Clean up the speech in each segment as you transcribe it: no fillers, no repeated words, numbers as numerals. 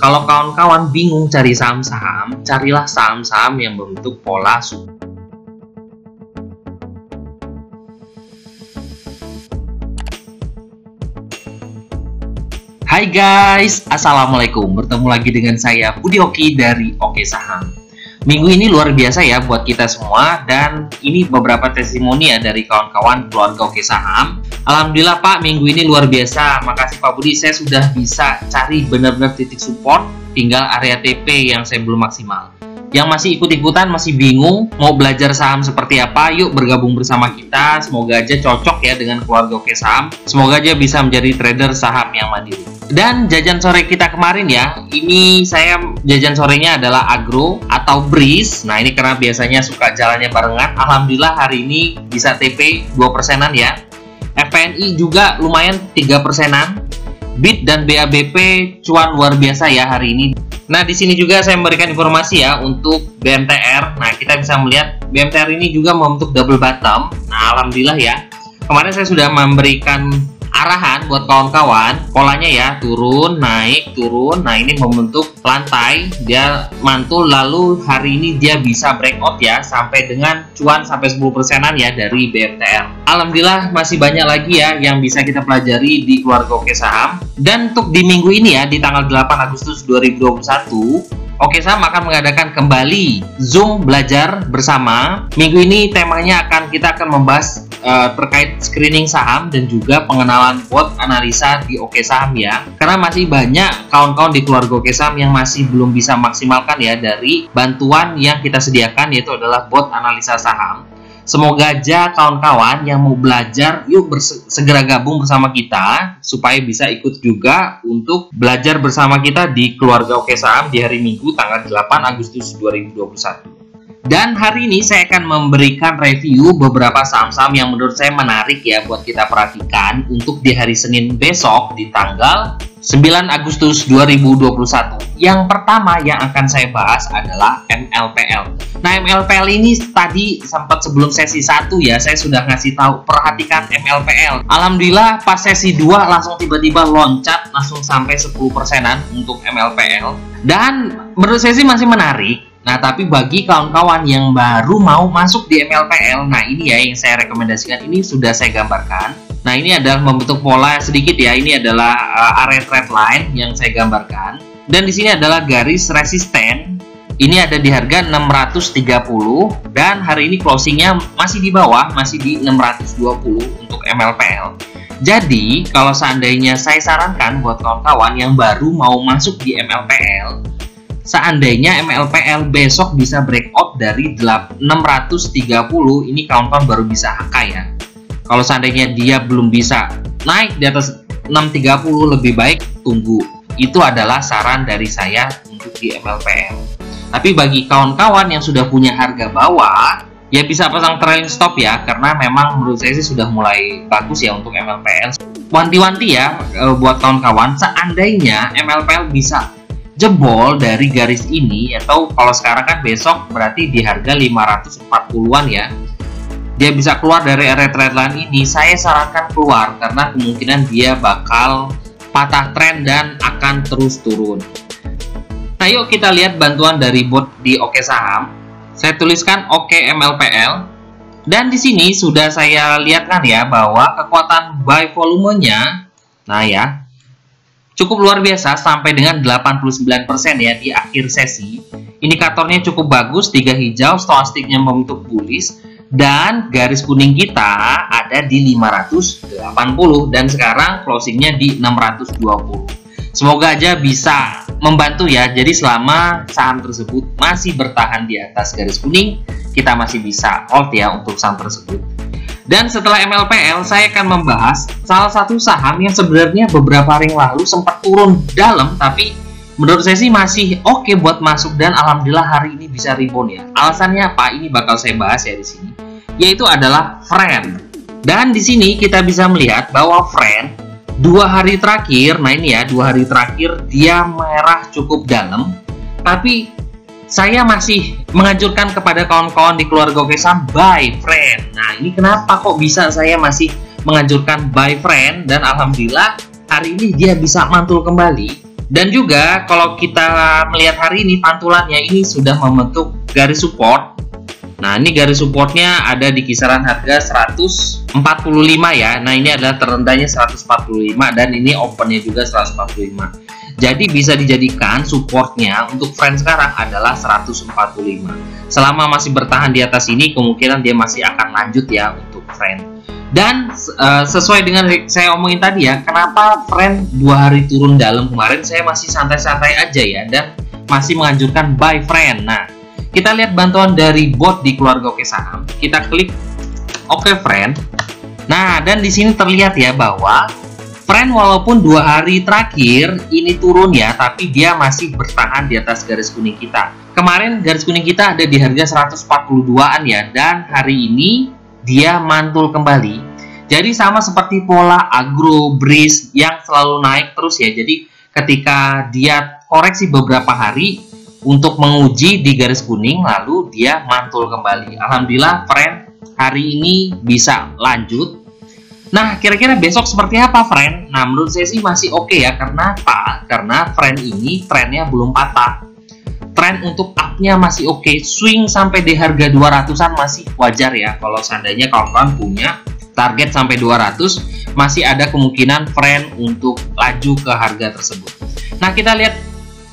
Kalau kawan-kawan bingung cari saham-saham, carilah saham-saham yang berbentuk pola support. Hai guys, assalamualaikum. Bertemu lagi dengan saya Budi Oki dari Oke Saham. Minggu ini luar biasa ya buat kita semua, dan ini beberapa testimoni ya dari kawan-kawan keluarga Oke Saham. Alhamdulillah Pak, minggu ini luar biasa. Makasih Pak Budi, saya sudah bisa cari benar-benar titik support, tinggal area TP yang saya belum maksimal. Yang masih ikut-ikutan, masih bingung mau belajar saham seperti apa, yuk bergabung bersama kita. Semoga aja cocok ya dengan keluarga Oke Saham. Semoga aja bisa menjadi trader saham yang mandiri. Dan jajan sore kita kemarin ya, ini saya jajan sorenya adalah agro atau breeze. Nah ini karena biasanya suka jalannya barengan. Alhamdulillah hari ini bisa TP 2%-an ya. FPNI juga lumayan 3%-an. BIT dan BABP cuan luar biasa ya hari ini. Nah di sini juga saya memberikan informasi ya untuk BMTR. Nah kita bisa melihat BMTR ini juga membentuk double bottom. Nah alhamdulillah ya. Kemarin saya sudah memberikan arahan buat kawan-kawan, polanya ya turun, naik, turun. Nah ini membentuk lantai, dia mantul, lalu hari ini dia bisa breakout ya sampai dengan cuan sampai 10%-an ya dari BMTR. Alhamdulillah masih banyak lagi ya yang bisa kita pelajari di keluarga Oke Saham. Dan untuk di minggu ini ya, di tanggal 8 Agustus 2021, Oke Saham akan mengadakan kembali Zoom belajar bersama. Minggu ini temanya kita akan membahas terkait screening saham dan juga pengenalan bot analisa di Oke Saham ya. Karena masih banyak kawan-kawan di keluarga Oke Saham yang masih belum bisa maksimalkan ya dari bantuan yang kita sediakan, yaitu adalah bot analisa saham. Semoga aja kawan-kawan yang mau belajar, yuk segera gabung bersama kita supaya bisa ikut juga untuk belajar bersama kita di keluarga Oke Saham di hari Minggu tanggal 8 Agustus 2021. Dan hari ini saya akan memberikan review beberapa saham-saham yang menurut saya menarik ya buat kita perhatikan untuk di hari Senin besok di tanggal 9 Agustus 2021. Yang pertama yang akan saya bahas adalah MLPL. Nah, MLPL ini tadi sempat sebelum sesi 1 ya, saya sudah ngasih tahu perhatikan MLPL. Alhamdulillah pas sesi 2 langsung tiba-tiba loncat langsung sampai 10%-an untuk MLPL. Dan menurut saya sih masih menarik. Nah, tapi bagi kawan-kawan yang baru mau masuk di MLPL, nah ini ya yang saya rekomendasikan, ini sudah saya gambarkan. Nah, ini adalah membentuk pola sedikit ya. Ini adalah area trend line yang saya gambarkan. Dan di sini adalah garis resisten. Ini ada di harga 630 dan hari ini closingnya masih di bawah, masih di 620 untuk MLPL. Jadi, kalau seandainya saya sarankan buat kawan-kawan yang baru mau masuk di MLPL, seandainya MLPL besok bisa breakout dari 630, ini kawan-kawan baru bisa HK ya. Kalau seandainya dia belum bisa naik di atas 630, lebih baik tunggu. Itu adalah saran dari saya untuk di MLPL. Tapi bagi kawan-kawan yang sudah punya harga bawah, ya bisa pasang trailing stop ya, karena memang menurut saya sih sudah mulai bagus ya untuk MLPL. Wanti-wanti ya buat kawan-kawan, seandainya MLPL bisa jebol dari garis ini, atau kalau sekarang kan besok berarti di harga 540-an ya, dia bisa keluar dari area trend line ini, saya sarankan keluar karena kemungkinan dia bakal patah tren dan akan terus turun. Nah yuk kita lihat bantuan dari bot di Oke Saham. Saya tuliskan Oke MLPL, dan di sini sudah saya lihatkan ya bahwa kekuatan buy volumenya, nah ya, cukup luar biasa sampai dengan 89% ya di akhir sesi. Indikatornya cukup bagus, 3 hijau, stochastiknya membentuk bullish, dan garis kuning kita ada di 580 dan sekarang closingnya di 620. Semoga aja bisa membantu ya. Jadi selama saham tersebut masih bertahan di atas garis kuning, kita masih bisa hold ya untuk saham tersebut. Dan setelah MLPL, saya akan membahas salah satu saham yang sebenarnya beberapa hari yang lalu sempat turun dalam, tapi menurut saya sih masih oke buat masuk, dan alhamdulillah hari ini bisa rebound ya. Alasannya apa? Ini bakal saya bahas ya di sini, yaitu adalah Friend. Dan di sini kita bisa melihat bahwa Friend 2 hari terakhir, nah ini ya 2 hari terakhir dia merah cukup dalam, tapi saya masih menganjurkan kepada kawan-kawan di keluarga Oke Saham buy Friend. Nah ini kenapa kok bisa saya masih menganjurkan buy Friend, dan alhamdulillah hari ini dia bisa mantul kembali Dan juga kalau kita melihat hari ini pantulannya ini sudah membentuk garis support. Nah, ini garis supportnya ada di kisaran harga 145 ya. Nah, ini adalah terendahnya 145 dan ini opennya juga 145. Jadi bisa dijadikan supportnya untuk friend sekarang adalah 145. Selama masih bertahan di atas ini, kemungkinan dia masih akan lanjut ya untuk friend. Dan sesuai dengan saya omongin tadi ya, kenapa friend 2 hari turun dalam kemarin saya masih santai-santai aja ya, dan masih menganjurkan buy friend. Nah, kita lihat bantuan dari bot di keluarga Oke Saham. Kita klik Oke Friend. Nah, dan di sini terlihat ya bahwa friend walaupun 2 hari terakhir ini turun ya, tapi dia masih bertahan di atas garis kuning kita. Kemarin garis kuning kita ada di harga 142-an ya, dan hari ini dia mantul kembali. Jadi sama seperti pola agro breeze yang selalu naik terus ya. Jadi ketika dia koreksi beberapa hari untuk menguji di garis kuning, lalu dia mantul kembali. Alhamdulillah friend hari ini bisa lanjut. Nah, kira-kira besok seperti apa friend? Nah, menurut saya sih masih oke ya. Karena apa? Karena friend ini trennya belum patah. Tren untuk up-nya masih oke. Swing sampai di harga 200-an masih wajar ya. Kalau seandainya kawan-kawan punya target sampai 200, masih ada kemungkinan friend untuk laju ke harga tersebut. Nah, kita lihat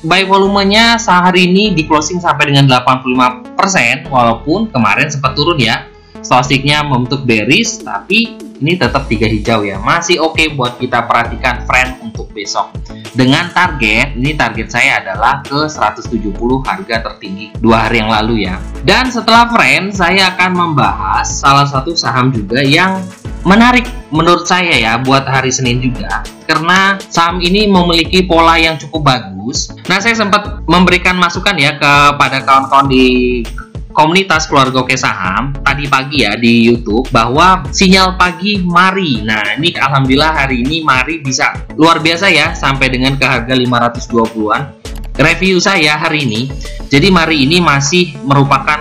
buy volumenya sehari ini di closing sampai dengan 85%, walaupun kemarin sempat turun ya. Stokastiknya membentuk bearish, tapi ini tetap 3 hijau ya. Masih oke buat kita perhatikan friend untuk besok. Dengan target, ini target saya adalah ke 170 harga tertinggi 2 hari yang lalu ya. Dan setelah friend, saya akan membahas salah satu saham juga yang menarik menurut saya ya buat hari Senin juga, karena saham ini memiliki pola yang cukup bagus. Nah, saya sempat memberikan masukan ya kepada kawan-kawan di komunitas keluarga Oke Saham tadi pagi ya di YouTube bahwa sinyal pagi mari. Nah, ini alhamdulillah hari ini mari bisa luar biasa ya sampai dengan ke harga 520-an. Review saya hari ini. Jadi mari ini masih merupakan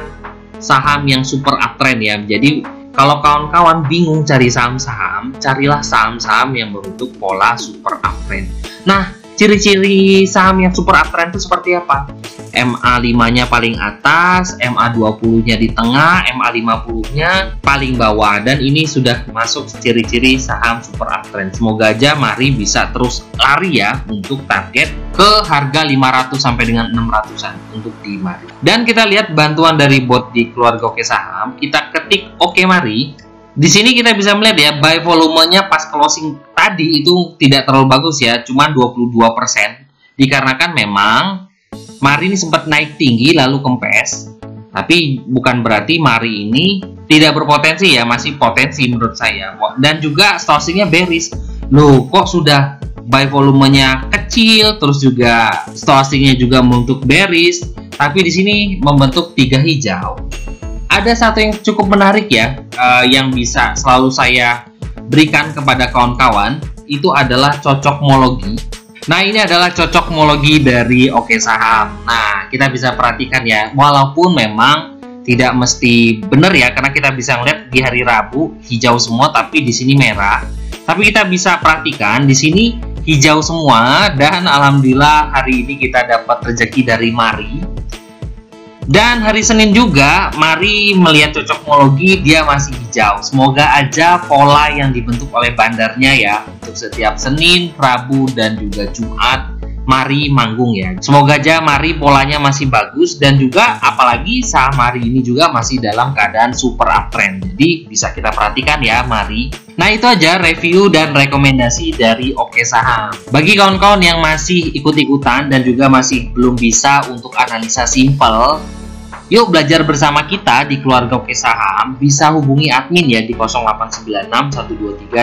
saham yang super uptrend ya. Jadi kalau kawan-kawan bingung cari saham-saham, carilah saham-saham yang berbentuk pola super uptrend. Nah, ciri-ciri saham yang super uptrend itu seperti apa? MA5-nya paling atas, MA20-nya di tengah, MA50-nya paling bawah. Dan ini sudah masuk ciri-ciri saham super uptrend. Semoga aja mari bisa terus lari ya untuk target ke harga 500 sampai dengan 600-an untuk di mari. Dan kita lihat bantuan dari bot di keluarga Oke Saham. Kita ketik Oke Mari. Di sini kita bisa melihat ya, buy volumenya pas closing tadi itu tidak terlalu bagus ya, cuma 22%. Dikarenakan memang mari ini sempat naik tinggi lalu kempes. Tapi bukan berarti mari ini tidak berpotensi ya, masih potensi menurut saya. Dan juga stokastiknya bearish. Loh, kok sudah buy volumenya kecil, terus juga stokastiknya juga membentuk bearish, tapi di sini membentuk 3 hijau. Ada satu yang cukup menarik ya, yang bisa selalu saya berikan kepada kawan-kawan, itu adalah cocokmologi. Nah, ini adalah cocokmologi dari Oke Saham. Nah, kita bisa perhatikan ya, walaupun memang tidak mesti benar ya, karena kita bisa melihat di hari Rabu hijau semua, tapi di sini merah. Tapi kita bisa perhatikan di sini hijau semua, dan alhamdulillah hari ini kita dapat rezeki dari mari. Dan hari Senin juga, mari melihat cocokmologi dia masih hijau. Semoga aja pola yang dibentuk oleh bandarnya ya, untuk setiap Senin, Rabu, dan juga Jumat, mari manggung ya. Semoga aja mari polanya masih bagus, dan juga apalagi saham hari ini juga masih dalam keadaan super uptrend. Jadi bisa kita perhatikan ya mari. Nah, itu aja review dan rekomendasi dari Oke Saham. Bagi kawan-kawan yang masih ikut-ikutan dan juga masih belum bisa untuk analisa simple, yuk belajar bersama kita di keluarga Oke Saham. Bisa hubungi admin ya di 0896 123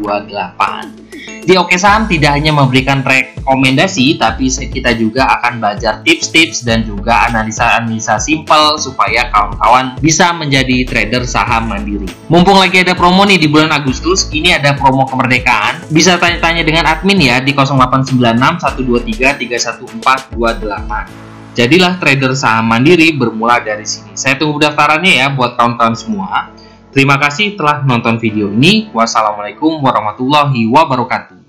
31428. Di Oke Saham tidak hanya memberikan rekomendasi, tapi kita juga akan belajar tips-tips dan juga analisa-analisa simpel supaya kawan-kawan bisa menjadi trader saham mandiri. Mumpung lagi ada promo nih di bulan Agustus, ini ada promo kemerdekaan. Bisa tanya-tanya dengan admin ya di 0896 123 31428. Jadilah trader saham mandiri bermula dari sini. Saya tunggu pendaftarannya ya buat kawan-kawan semua. Terima kasih telah menonton video ini. Wassalamualaikum warahmatullahi wabarakatuh.